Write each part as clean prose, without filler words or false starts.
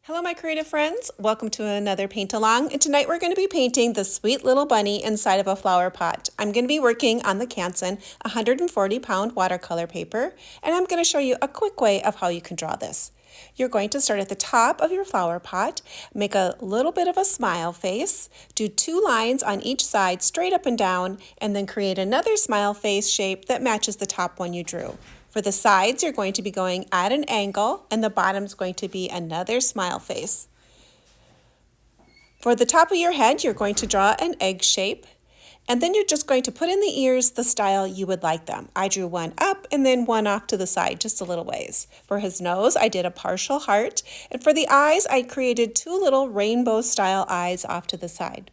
Hello my creative friends, welcome to another paint along, and tonight we're going to be painting the sweet little bunny inside of a flower pot. I'm going to be working on the Canson 140-pound watercolor paper, and I'm going to show you a quick way of how you can draw this. You're going to start at the top of your flower pot, make a little bit of a smile face, do 2 lines on each side straight up and down, and then create another smile face shape that matches the top one you drew. For the sides, you're going to be going at an angle, and the bottom's going to be another smile face. For the top of your head, you're going to draw an egg shape, and then you're just going to put in the ears the style you would like them. I drew one up and then one off to the side, just a little ways. For his nose, I did a partial heart, and for the eyes, I created 2 little rainbow-style eyes off to the side.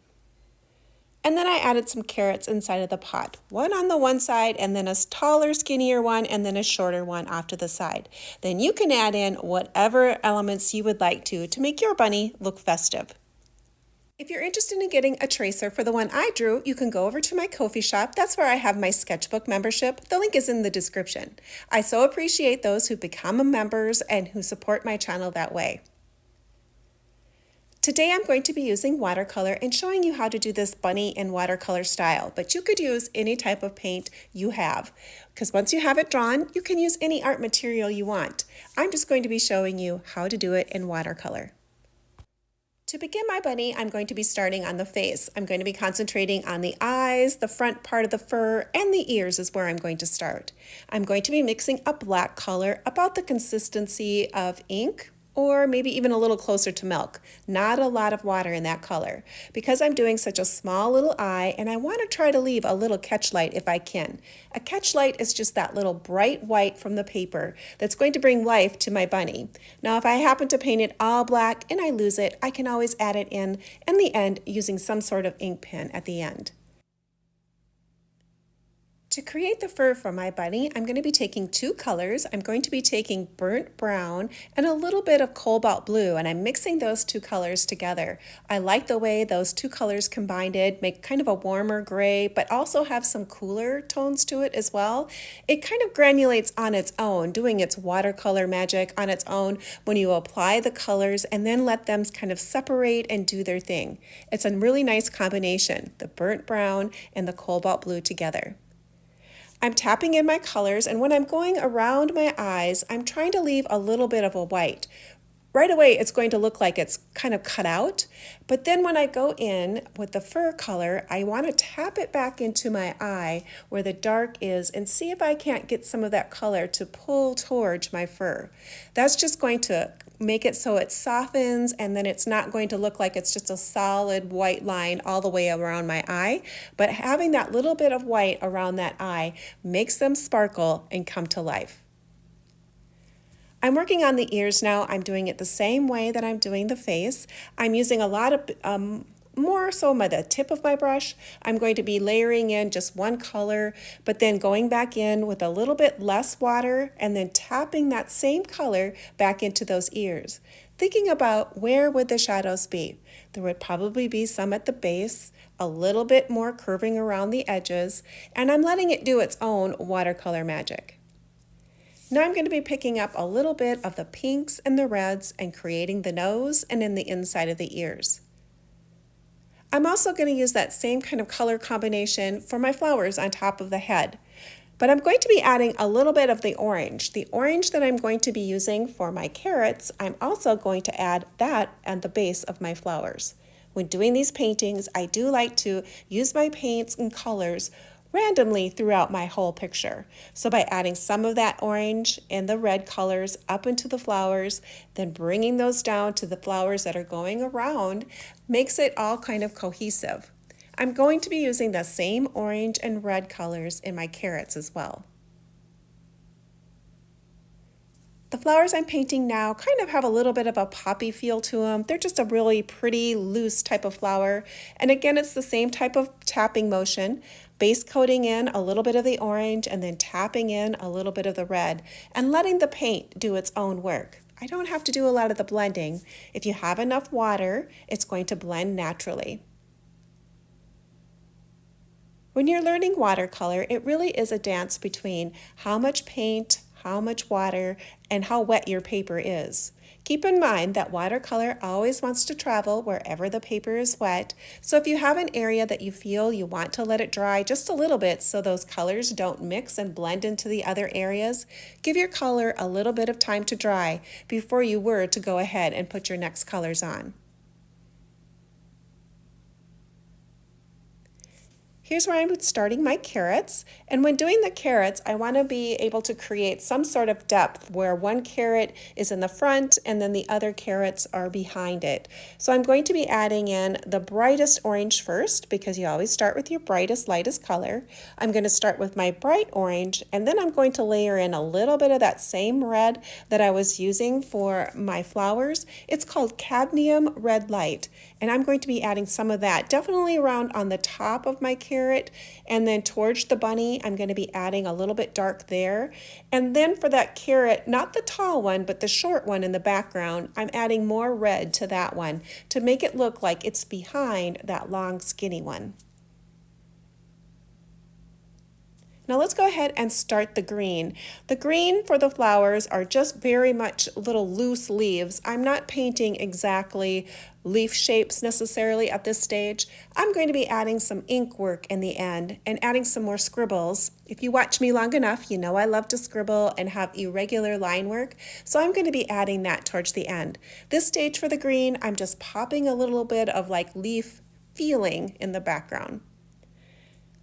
And then I added some carrots inside of the pot, one on the one side and then a taller, skinnier one and then a shorter one off to the side. Then you can add in whatever elements you would like to make your bunny look festive. If you're interested in getting a tracer for the one I drew, you can go over to my Ko-fi shop. That's where I have my sketchbook membership. The link is in the description. I so appreciate those who become members and who support my channel that way. Today I'm going to be using watercolor and showing you how to do this bunny in watercolor style, but you could use any type of paint you have, because once you have it drawn, you can use any art material you want. I'm just going to be showing you how to do it in watercolor. To begin my bunny, I'm going to be starting on the face. I'm going to be concentrating on the eyes, the front part of the fur, and the ears is where I'm going to start. I'm going to be mixing a black color about the consistency of ink, or maybe even a little closer to milk. Not a lot of water in that color, because I'm doing such a small little eye and I want to try to leave a little catch light if I can. A catch light is just that little bright white from the paper that's going to bring life to my bunny. Now if I happen to paint it all black and I lose it, I can always add it in the end using some sort of ink pen at the end. To create the fur for my bunny, I'm going to be taking 2 colors. I'm going to be taking burnt brown and a little bit of cobalt blue, and I'm mixing those 2 colors together. I like the way those 2 colors combined make kind of a warmer gray, but also have some cooler tones to it as well. It kind of granulates on its own, doing its watercolor magic on its own when you apply the colors and then let them kind of separate and do their thing. It's a really nice combination, the burnt brown and the cobalt blue together. I'm tapping in my colors, and when I'm going around my eyes, I'm trying to leave a little bit of a white. Right away, it's going to look like it's kind of cut out, but then when I go in with the fur color, I want to tap it back into my eye where the dark is and see if I can't get some of that color to pull towards my fur. That's just going to make it so it softens, and then it's not going to look like it's just a solid white line all the way around my eye, but having that little bit of white around that eye makes them sparkle and come to life. I'm working on the ears now. I'm doing it the same way that I'm doing the face. I'm using a lot of more so by the tip of my brush. I'm going to be layering in just one color, but then going back in with a little bit less water and then tapping that same color back into those ears. Thinking about where would the shadows be. There would probably be some at the base, a little bit more curving around the edges, and I'm letting it do its own watercolor magic. Now I'm going to be picking up a little bit of the pinks and the reds and creating the nose and in the inside of the ears. I'm also going to use that same kind of color combination for my flowers on top of the head. But I'm going to be adding a little bit of the orange. The orange that I'm going to be using for my carrots, I'm also going to add that at the base of my flowers. When doing these paintings, I do like to use my paints and colors randomly throughout my whole picture. So by adding some of that orange and the red colors up into the flowers, then bringing those down to the flowers that are going around, makes it all kind of cohesive. I'm going to be using the same orange and red colors in my carrots as well. The flowers I'm painting now kind of have a little bit of a poppy feel to them. They're just a really pretty, loose type of flower. And again, it's the same type of tapping motion, base coating in a little bit of the orange and then tapping in a little bit of the red and letting the paint do its own work. I don't have to do a lot of the blending. If you have enough water, it's going to blend naturally. When you're learning watercolor, it really is a dance between how much paint, how much water, and how wet your paper is. Keep in mind that watercolor always wants to travel wherever the paper is wet, so if you have an area that you feel you want to let it dry just a little bit so those colors don't mix and blend into the other areas, give your color a little bit of time to dry before you were to go ahead and put your next colors on. Here's where I'm starting my carrots, and when doing the carrots, I want to be able to create some sort of depth where one carrot is in the front and then the other carrots are behind it. So I'm going to be adding in the brightest orange first, because you always start with your brightest, lightest color. I'm going to start with my bright orange, and then I'm going to layer in a little bit of that same red that I was using for my flowers. It's called cadmium red light, and I'm going to be adding some of that definitely around on the top of my carrot. And then towards the bunny, I'm going to be adding a little bit dark there. And then for that carrot, not the tall one, but the short one in the background, I'm adding more red to that one to make it look like it's behind that long skinny one. Now let's go ahead and start the green. The green for the flowers are just very much little loose leaves. I'm not painting exactly leaf shapes necessarily at this stage. I'm going to be adding some ink work in the end and adding some more scribbles. If you watch me long enough, you know I love to scribble and have irregular line work, so I'm going to be adding that towards the end. This stage for the green, I'm just popping a little bit of like leaf feeling in the background.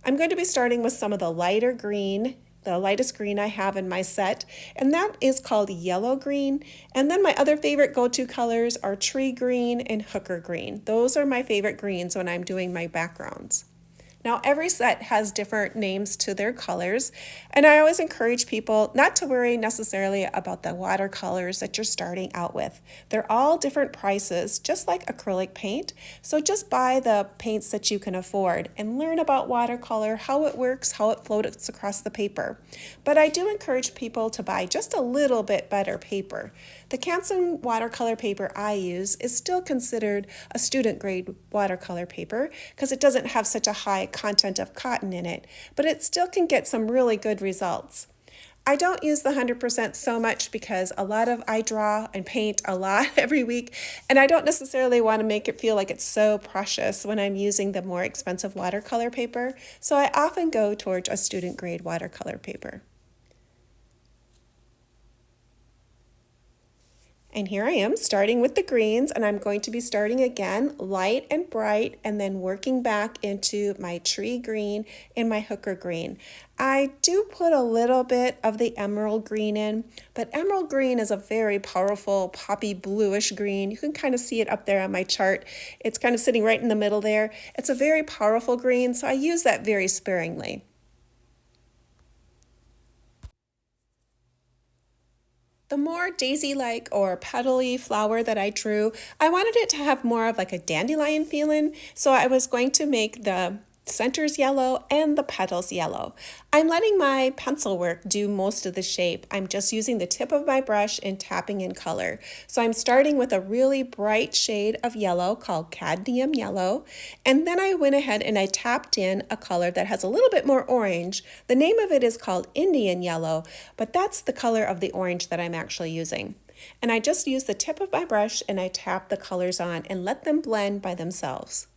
I'm going to be starting with some of the lighter green, the lightest green I have in my set, and that is called yellow green. And then my other favorite go-to colors are tree green and hooker green. Those are my favorite greens when I'm doing my backgrounds. Now, every set has different names to their colors, and I always encourage people not to worry necessarily about the watercolors that you're starting out with. They're all different prices, just like acrylic paint, so just buy the paints that you can afford and learn about watercolor, how it works, how it floats across the paper. But I do encourage people to buy just a little bit better paper. The Canson watercolor paper I use is still considered a student grade watercolor paper because it doesn't have such a high content of cotton in it, but it still can get some really good results. I don't use the 100% so much because I draw and paint a lot every week, and I don't necessarily want to make it feel like it's so precious when I'm using the more expensive watercolor paper, so I often go towards a student grade watercolor paper. And here I am starting with the greens, and I'm going to be starting again light and bright and then working back into my tree green and my hooker green. I do put a little bit of the emerald green in, but emerald green is a very powerful poppy bluish green. You can kind of see it up there on my chart. It's kind of sitting right in the middle there. It's a very powerful green, so I use that very sparingly. The more daisy-like or petally flower that I drew, I wanted it to have more of like a dandelion feeling, so I was going to make the centers yellow and the petals yellow. I'm letting my pencil work do most of the shape. I'm just using the tip of my brush and tapping in color. So I'm starting with a really bright shade of yellow called cadmium yellow, and then I went ahead and I tapped in a color that has a little bit more orange. The name of it is called Indian yellow, but that's the color of the orange that I'm actually using. And I just use the tip of my brush and I tap the colors on and let them blend by themselves.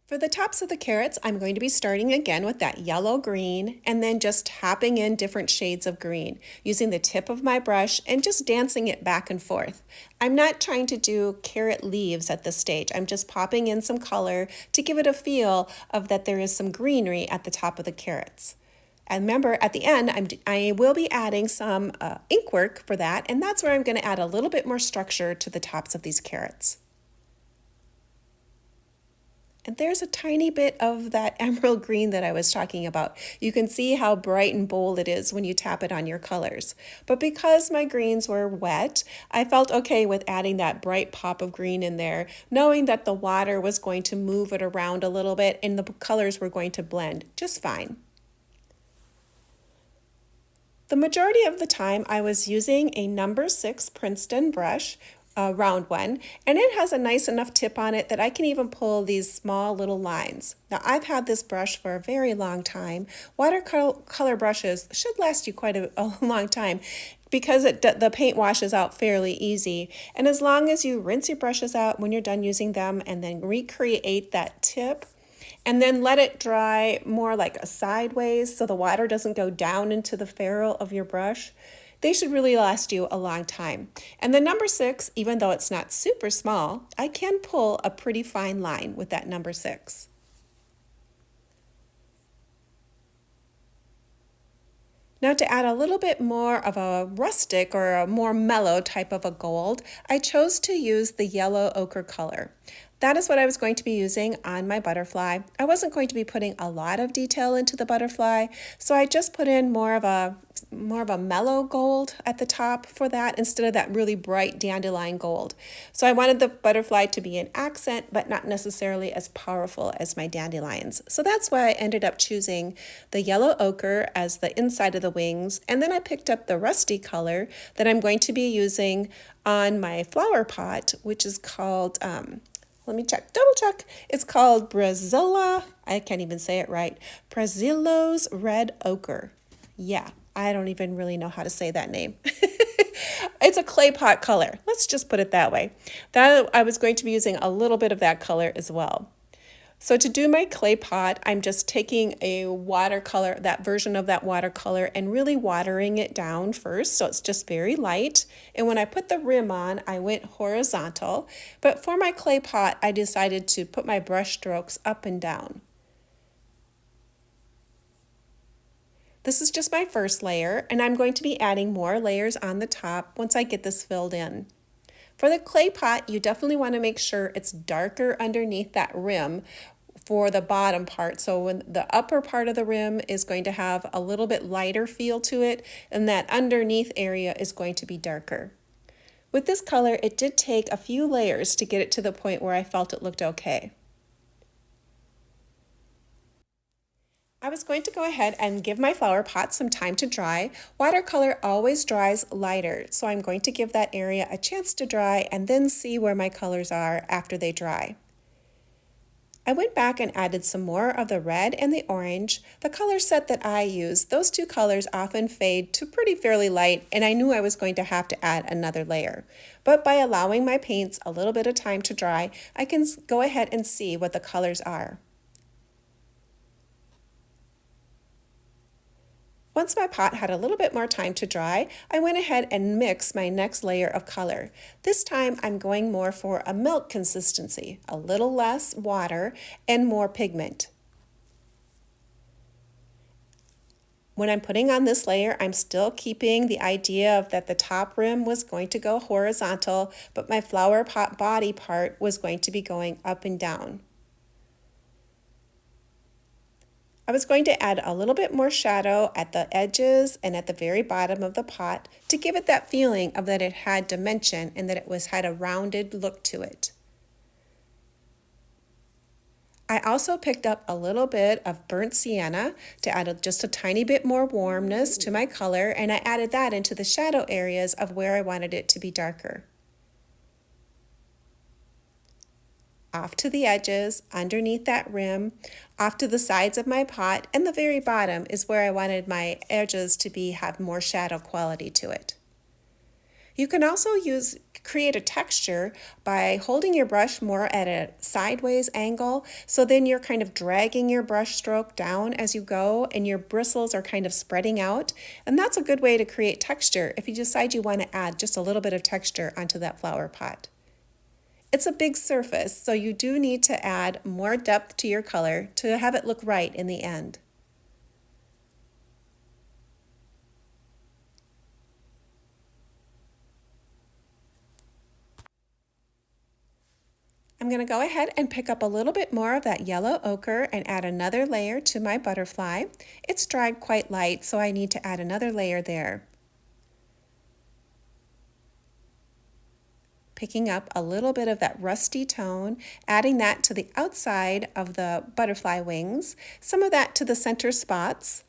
For the tops of the carrots, I'm going to be starting again with that yellow green and then just tapping in different shades of green using the tip of my brush and just dancing it back and forth. I'm not trying to do carrot leaves at this stage. I'm just popping in some color to give it a feel of that there is some greenery at the top of the carrots. And remember, at the end, I will be adding some ink work for that, and that's where I'm going to add a little bit more structure to the tops of these carrots. And there's a tiny bit of that emerald green that I was talking about. You can see how bright and bold it is when you tap it on your colors. But because my greens were wet, I felt okay with adding that bright pop of green in there, knowing that the water was going to move it around a little bit and the colors were going to blend just fine. The majority of the time I was using a number 6 Princeton brush. a round one, and it has a nice enough tip on it that I can even pull these small little lines. Now I've had this brush for a very long time. Watercolor brushes should last you quite a long time because the paint washes out fairly easy. And as long as you rinse your brushes out when you're done using them and then recreate that tip, and then let it dry more like a sideways so the water doesn't go down into the ferrule of your brush, they should really last you a long time. And the number 6, even though it's not super small, I can pull a pretty fine line with that number 6. Now to add a little bit more of a rustic or a more mellow type of a gold, I chose to use the yellow ochre color. That is what I was going to be using on my butterfly. I wasn't going to be putting a lot of detail into the butterfly, so I just put in more of a mellow gold at the top for that instead of that really bright dandelion gold. So I wanted the butterfly to be an accent, but not necessarily as powerful as my dandelions. So that's why I ended up choosing the yellow ochre as the inside of the wings, and then I picked up the rusty color that I'm going to be using on my flower pot, which is called let me check, double check. It's called Brazilla, I can't even say it right, Brazillo's Red Ochre. Yeah, I don't even really know how to say that name. It's a clay pot color. Let's just put it that way. That I was going to be using a little bit of that color as well. So to do my clay pot, I'm just taking a watercolor, that version of that watercolor, and really watering it down first, so it's just very light. And when I put the rim on, I went horizontal. But for my clay pot, I decided to put my brush strokes up and down. This is just my first layer, and I'm going to be adding more layers on the top once I get this filled in. For the clay pot, you definitely want to make sure it's darker underneath that rim for the bottom part. So when the upper part of the rim is going to have a little bit lighter feel to it, and that underneath area is going to be darker. With this color, it did take a few layers to get it to the point where I felt it looked okay. I was going to go ahead and give my flower pot some time to dry. Watercolor always dries lighter, so I'm going to give that area a chance to dry and then see where my colors are after they dry. I went back and added some more of the red and the orange. The color set that I use, those two colors often fade to pretty fairly light, and I knew I was going to have to add another layer. But by allowing my paints a little bit of time to dry, I can go ahead and see what the colors are. Once my pot had a little bit more time to dry, I went ahead and mixed my next layer of color. This time I'm going more for a milk consistency, a little less water and more pigment. When I'm putting on this layer, I'm still keeping the idea of that the top rim was going to go horizontal, but my flower pot body part was going to be going up and down. I was going to add a little bit more shadow at the edges and at the very bottom of the pot to give it that feeling of that it had dimension and that it had a rounded look to it. I also picked up a little bit of burnt sienna to add just a tiny bit more warmness to my color, and I added that into the shadow areas of where I wanted it to be darker. Off to the edges, underneath that rim, off to the sides of my pot, and the very bottom is where I wanted my edges to have more shadow quality to it. You can also create a texture by holding your brush more at a sideways angle, so then you're kind of dragging your brush stroke down as you go and your bristles are kind of spreading out, and that's a good way to create texture if you decide you want to add just a little bit of texture onto that flower pot. It's a big surface, so you do need to add more depth to your color to have it look right in the end. I'm going to go ahead and pick up a little bit more of that yellow ochre and add another layer to my butterfly. It's dried quite light, so I need to add another layer there. Picking up a little bit of that rusty tone, adding that to the outside of the butterfly wings, some of that to the center spots.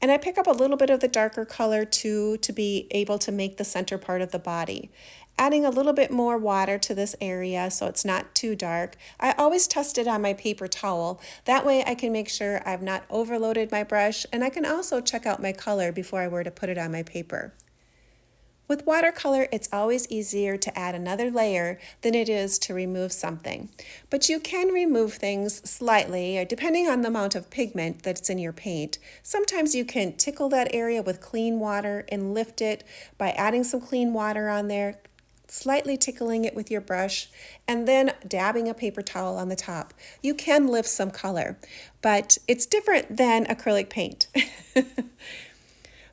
And I pick up a little bit of the darker color too to be able to make the center part of the body. Adding a little bit more water to this area so it's not too dark. I always test it on my paper towel. That way I can make sure I've not overloaded my brush, and I can also check out my color before I were to put it on my paper. With watercolor, it's always easier to add another layer than it is to remove something. But you can remove things slightly, depending on the amount of pigment that's in your paint. Sometimes you can tickle that area with clean water and lift it by adding some clean water on there, slightly tickling it with your brush, and then dabbing a paper towel on the top. You can lift some color, but it's different than acrylic paint.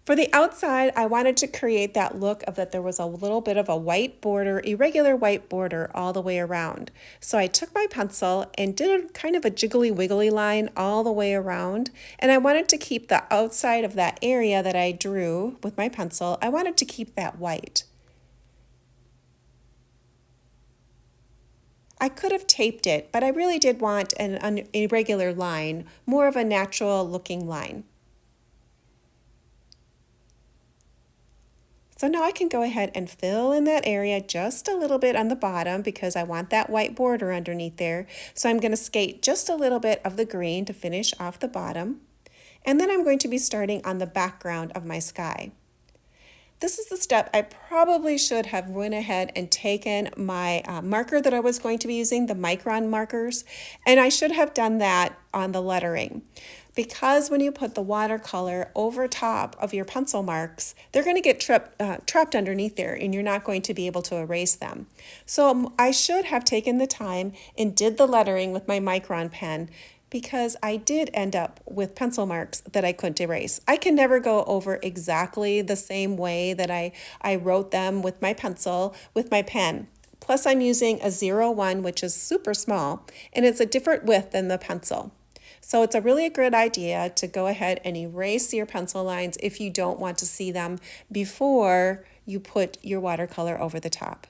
For the outside, I wanted to create that look of that there was a little bit of a white border, irregular white border all the way around. So I took my pencil and did a kind of a jiggly wiggly line all the way around. And I wanted to keep the outside of that area that I drew with my pencil, I wanted to keep that white. I could have taped it, but I really did want an irregular line, more of a natural looking line. So now I can go ahead and fill in that area just a little bit on the bottom because I want that white border underneath there. So I'm going to skate just a little bit of the green to finish off the bottom. And then I'm going to be starting on the background of my sky. This is the step I probably should have went ahead and taken my marker that I was going to be using, the Micron markers, and I should have done that on the lettering. Because when you put the watercolor over top of your pencil marks, they're going to get trapped underneath there and you're not going to be able to erase them. So I should have taken the time and did the lettering with my Micron pen, because I did end up with pencil marks that I couldn't erase. I can never go over exactly the same way that I wrote them with my pencil, with my pen. Plus I'm using a 01, which is super small, and it's a different width than the pencil. So it's really a good idea to go ahead and erase your pencil lines if you don't want to see them before you put your watercolor over the top.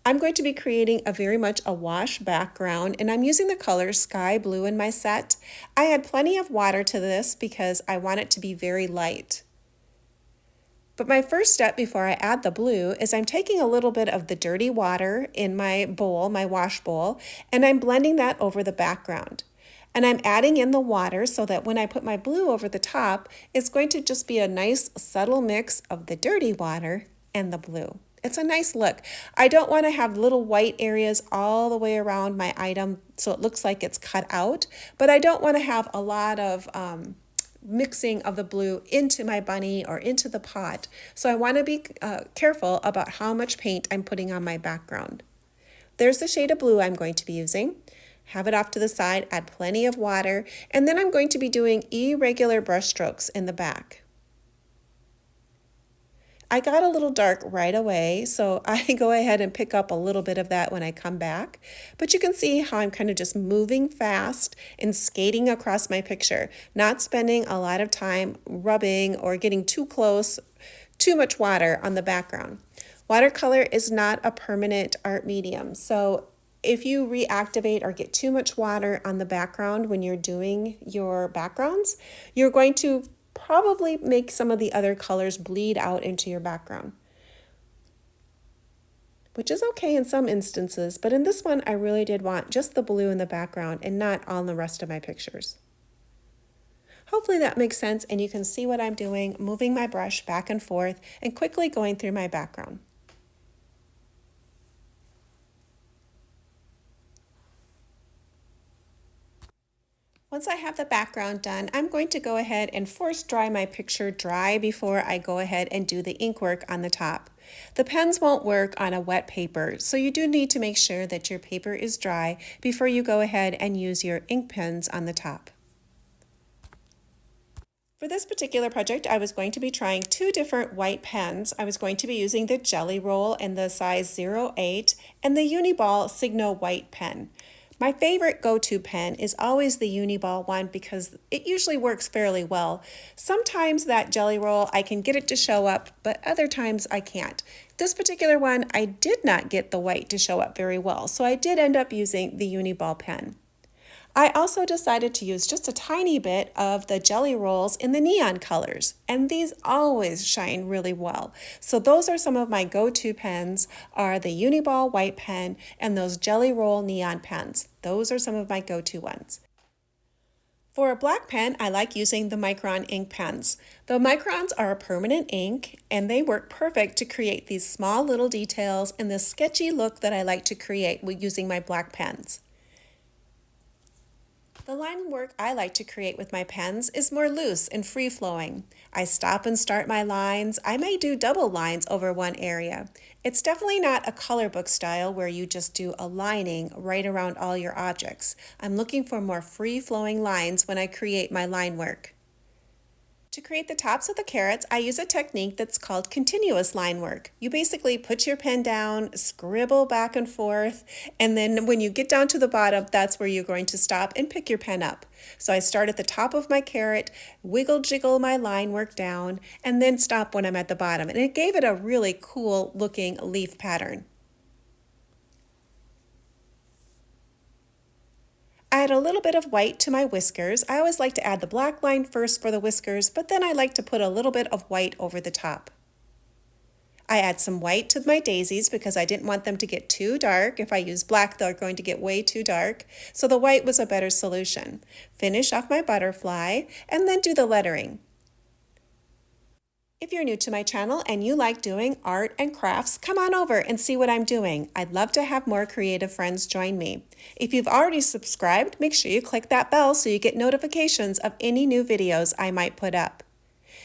I'm going to be creating very much a wash background, and I'm using the color Sky Blue in my set. I had plenty of water to this because I want it to be very light. But my first step before I add the blue is I'm taking a little bit of the dirty water in my bowl, my wash bowl, and I'm blending that over the background. And I'm adding in the water so that when I put my blue over the top, it's going to just be a nice subtle mix of the dirty water and the blue. It's a nice look. I don't want to have little white areas all the way around my item so it looks like it's cut out, but I don't want to have a lot of mixing of the blue into my bunny or into the pot. So I want to be careful about how much paint I'm putting on my background. There's the shade of blue I'm going to be using. Have it off to the side, add plenty of water, and then I'm going to be doing irregular brush strokes in the back. I got a little dark right away, so I go ahead and pick up a little bit of that when I come back. But you can see how I'm kind of just moving fast and skating across my picture, not spending a lot of time rubbing or getting too close, too much water on the background. Watercolor is not a permanent art medium, so if you reactivate or get too much water on the background when you're doing your backgrounds, you're going to probably make some of the other colors bleed out into your background, which is okay in some instances, but in this one I really did want just the blue in the background and not on the rest of my pictures. Hopefully that makes sense and you can see what I'm doing, moving my brush back and forth and quickly going through my background. Once I have the background done, I'm going to go ahead and force dry my picture dry before I go ahead and do the ink work on the top. The pens won't work on a wet paper, so you do need to make sure that your paper is dry before you go ahead and use your ink pens on the top. For this particular project, I was going to be trying two different white pens. I was going to be using the Jelly Roll in the size 08 and the Uniball Signo white pen. My favorite go-to pen is always the Uniball one because it usually works fairly well. Sometimes that Jelly Roll, I can get it to show up, but other times I can't. This particular one, I did not get the white to show up very well, so I did end up using the Uniball pen. I also decided to use just a tiny bit of the jelly rolls in the neon colors, and these always shine really well. So those are some of my go-to pens are the Uniball white pen and those jelly roll neon pens. Those are some of my go-to ones. For a black pen, I like using the Micron ink pens. The Microns are a permanent ink and they work perfect to create these small little details and this sketchy look that I like to create with using my black pens. The line work I like to create with my pens is more loose and free-flowing. I stop and start my lines. I may do double lines over one area. It's definitely not a color book style where you just do a lining right around all your objects. I'm looking for more free-flowing lines when I create my line work. To create the tops of the carrots, I use a technique that's called continuous line work. You basically put your pen down, scribble back and forth, and then when you get down to the bottom, that's where you're going to stop and pick your pen up. So I start at the top of my carrot, wiggle jiggle my line work down, and then stop when I'm at the bottom. And it gave it a really cool looking leaf pattern. Add a little bit of white to my whiskers. I always like to add the black line first for the whiskers, but then I like to put a little bit of white over the top. I add some white to my daisies because I didn't want them to get too dark. If I use black, they're going to get way too dark. So the white was a better solution. Finish off my butterfly and then do the lettering. If you're new to my channel and you like doing art and crafts, come on over and see what I'm doing. I'd love to have more creative friends join me. If you've already subscribed, make sure you click that bell so you get notifications of any new videos I might put up.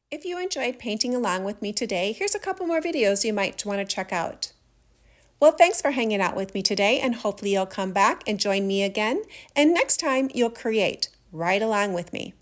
If you enjoyed painting along with me today, here's a couple more videos you might want to check out. Well, thanks for hanging out with me today, and hopefully you'll come back and join me again. And next time you'll create right along with me.